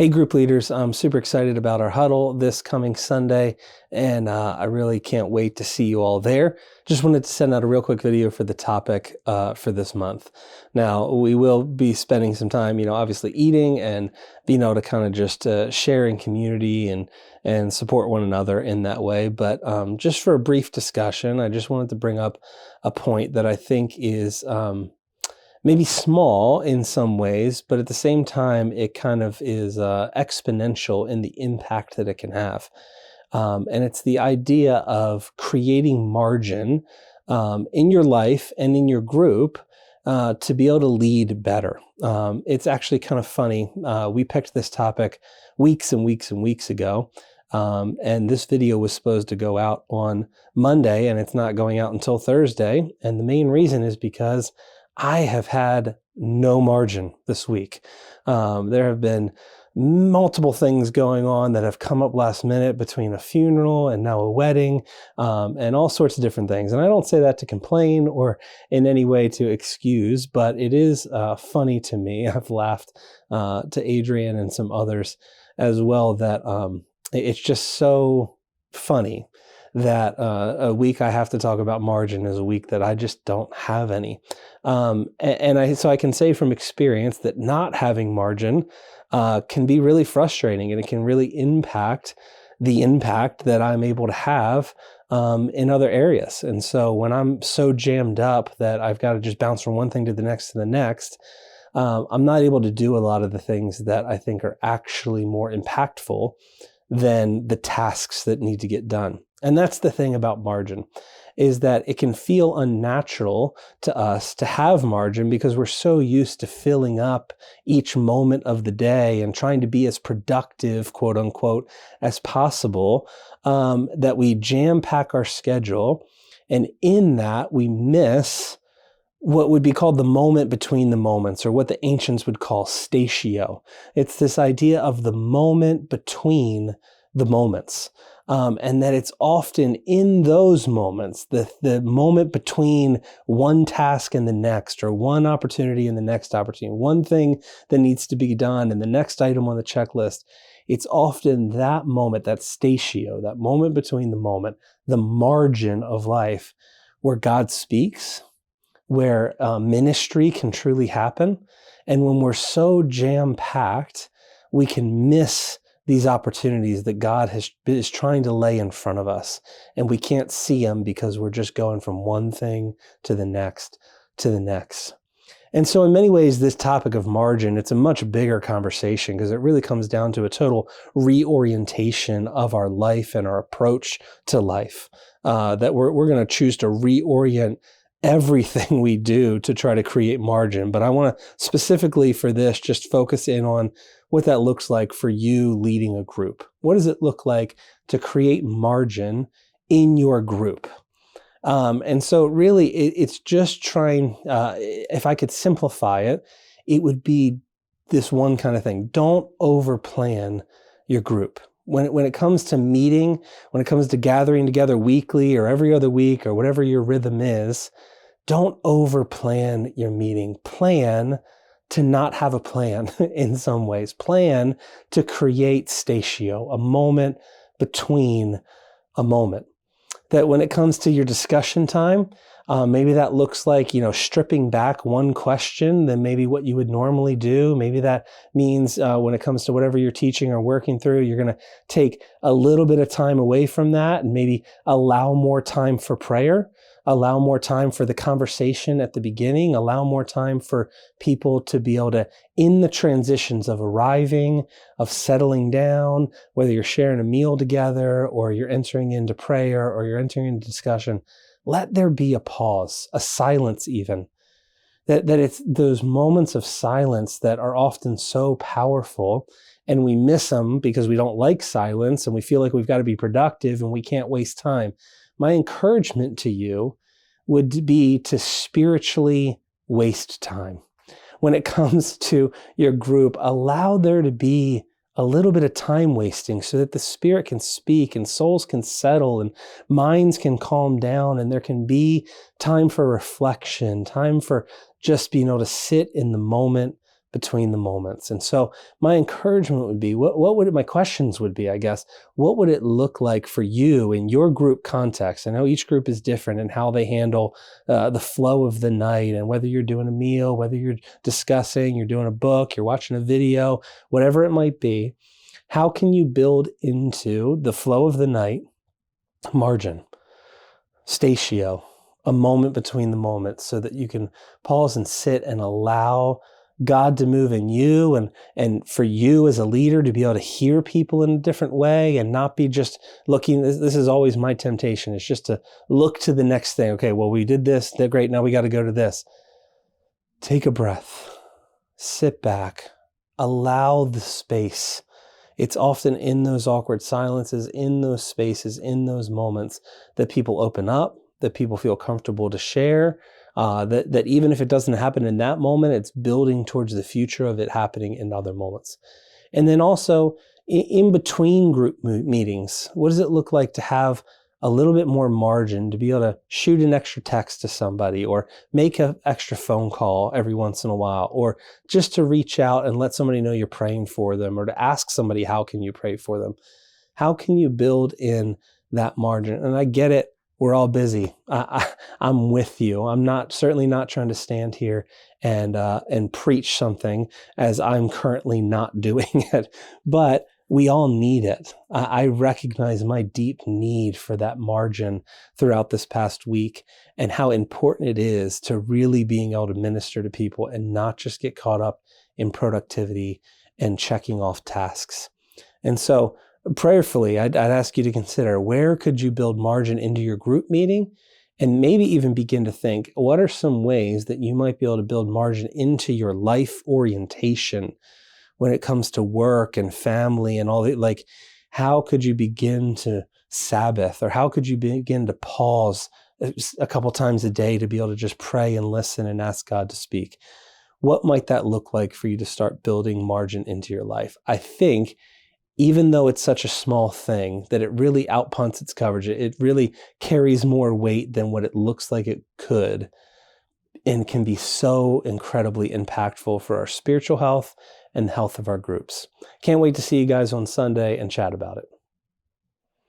Hey, group leaders, I'm super excited about our huddle this coming Sunday, and I really can't wait to see you all there. Just wanted to send out a real quick video for the topic for this month. Now, we will be spending some time, obviously eating and being able to kind of just share in community and support one another in that way. But just for a brief discussion, I just wanted to bring up a point that I think is maybe small in some ways, but at the same time, it kind of is exponential in the impact that it can have. And it's the idea of creating margin in your life and in your group to be able to lead better. It's actually kind of funny. We picked this topic weeks and weeks and weeks ago. And this video was supposed to go out on Monday, and it's not going out until Thursday. And the main reason is because I have had no margin this week. There have been multiple things going on that have come up last minute between a funeral and now a wedding, and all sorts of different things. And I don't say that to complain or in any way to excuse, but it is funny to me. I've laughed to Adrian and some others as well that it's just so funny that a week I have to talk about margin is a week that I just don't have any. So I can say from experience that not having margin can be really frustrating, and it can really impact the impact that I'm able to have in other areas. And so when I'm so jammed up that I've got to just bounce from one thing to the next, I'm not able to do a lot of the things that I think are actually more impactful than the tasks that need to get done. And that's the thing about margin, is that it can feel unnatural to us to have margin because we're so used to filling up each moment of the day and trying to be as productive, quote unquote, as possible, that we jam pack our schedule. And in that, we miss what would be called the moment between the moments, or what the ancients would call statio. It's this idea of the moment between the moments. And that it's often in those moments, the moment between one task and the next, or one opportunity and the next opportunity, one thing that needs to be done and the next item on the checklist, it's often that moment, that statio, that moment between the margin of life, where God speaks, where ministry can truly happen. And when we're so jam-packed, we can miss these opportunities that God is trying to lay in front of us. And we can't see them because we're just going from one thing to the next, to the next. And so in many ways, this topic of margin, it's a much bigger conversation because it really comes down to a total reorientation of our life and our approach to life, that we're going to choose to reorient everything we do to try to create margin. But I want to specifically for this just focus in on what that looks like for you leading a group. What does it look like to create margin in your group? And so really it's just trying, if I could simplify it, it would be this one kind of thing. Don't overplan your group. When it comes to meeting, when it comes to gathering together weekly or every other week or whatever your rhythm is, don't overplan your meeting. Plan to not have a plan in some ways. Plan to create statio, a moment between a moment. That when it comes to your discussion time, maybe that looks like, stripping back one question than maybe what you would normally do. Maybe that means when it comes to whatever you're teaching or working through, you're going to take a little bit of time away from that and maybe allow more time for prayer, allow more time for the conversation at the beginning, allow more time for people to be able to, in the transitions of arriving, of settling down, whether you're sharing a meal together or you're entering into prayer or you're entering into discussion, let there be a pause, a silence even. That it's those moments of silence that are often so powerful, and we miss them because we don't like silence and we feel like we've got to be productive and we can't waste time. My encouragement to you would be to spiritually waste time. When it comes to your group, allow there to be a little bit of time wasting so that the Spirit can speak and souls can settle and minds can calm down and there can be time for reflection, time for just being able to sit in the moment between the moments. And so my encouragement would be, my questions would be, I guess, what would it look like for you in your group context? I know each group is different in how they handle the flow of the night, and whether you're doing a meal, whether you're discussing, you're doing a book, you're watching a video, whatever it might be. How can you build into the flow of the night margin, statio, a moment between the moments, so that you can pause and sit and allow God to move in you, and for you as a leader to be able to hear people in a different way and not be just looking. This is always my temptation. It's just to look to the next thing. Okay, well, we did this. They're great. Now we got to go to this. Take a breath, sit back, allow the space. It's often in those awkward silences, in those spaces, in those moments that people open up, that people feel comfortable to share, that even if it doesn't happen in that moment, it's building towards the future of it happening in other moments. And then also in between group meetings, what does it look like to have a little bit more margin to be able to shoot an extra text to somebody, or make an extra phone call every once in a while, or just to reach out and let somebody know you're praying for them, or to ask somebody, how can you pray for them? How can you build in that margin? And I get it. We're all busy. I'm with you. I'm certainly not trying to stand here and preach something, as I'm currently not doing it, but we all need it. I recognize my deep need for that margin throughout this past week, and how important it is to really being able to minister to people and not just get caught up in productivity and checking off tasks. And so prayerfully, I'd ask you to consider, where could you build margin into your group meeting? And maybe even begin to think, what are some ways that you might be able to build margin into your life orientation when it comes to work and family and all that? Like, how could you begin to Sabbath, or how could you begin to pause a couple times a day to be able to just pray and listen and ask God to speak? What might that look like for you to start building margin into your life? I think, even though it's such a small thing, that it really outpunts its coverage. It really carries more weight than what it looks like it could, and can be so incredibly impactful for our spiritual health and the health of our groups. Can't wait to see you guys on Sunday and chat about it.